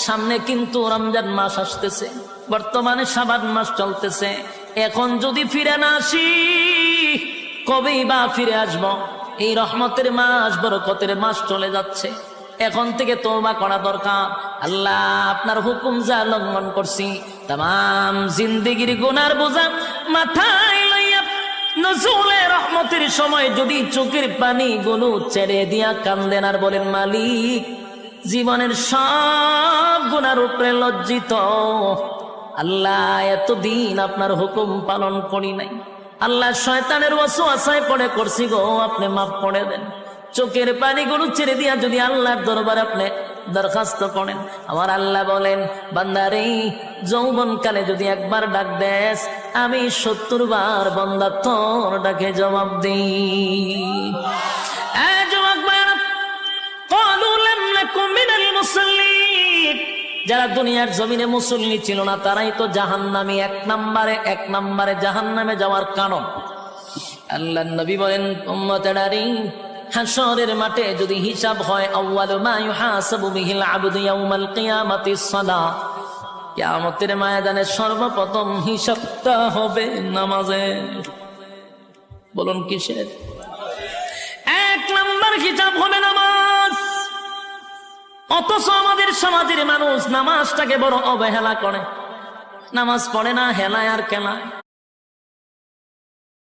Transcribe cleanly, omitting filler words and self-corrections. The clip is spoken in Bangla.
সামনে কিন্তু রমজান মাস আসতেছে, বর্তমানে শাবান মাস চলতেছে। এখন যদি ফিরে না আসি কবেই বা ফিরে আসব? এই রহমতের মাস, বরকতের মাস চলে যাচ্ছে। এখন থেকে তওবা করা দরকার। আল্লাহ আপনার হুকুম যা লঙ্ঘন করছি, তাম জিন্দেগির গুনার বোঝা মাথায় লইয়া নজুলে রহমতের সময় যদি চোখের পানি গুলো ছেড়ে দিয়া কান্দেন আর বলেন, মালিক জীবনের সব গুনার উপরে লজ্জিত, আল্লাহ এতদিন আপনার হুকুম পালন করি নাই, আল্লাহ শয়তানের ওয়াসওয়াসায় পড়ে করছি গো, আপনি মাফ করে দেন। চোখের পানিগুলো ছেড়ে দিয়া যদি আল্লাহর দরবারে আপনি দরখাস্ত করেন, আমার আল্লাহ বলেন, বান্দারে যৌবনকালে যদি একবার ডাক দেস, আমি ৭০ বার বান্দা তোর ডাকে জবাব দিই। যারা দুনিয়ার জমিনে মুসল্লি ছিল না তারাই তো জাহান্নামী, এক নম্বরে জাহান্নামে যাওয়ার কারণ। আল্লাহর নবী বলেন, উম্মতেরারে হাশরের মাঠে যদি হিসাব হয়, আউয়ালু মা ইউহাসাবু বিহিল আবদু ইয়াউমাল কিয়ামাতিস সালাহ, কিয়ামতের ময়দানে সর্বপ্রথম হিসাবটা হবে নামাজের। বলুন কিসের? ১ নম্বর হিসাব হবে নামাজ। অথচ আমাদের সমাজের মানুষ নামাজটাকে বড় অবহেলা করে, নামাজ পড়ে না, হেলায় আর কেলায়।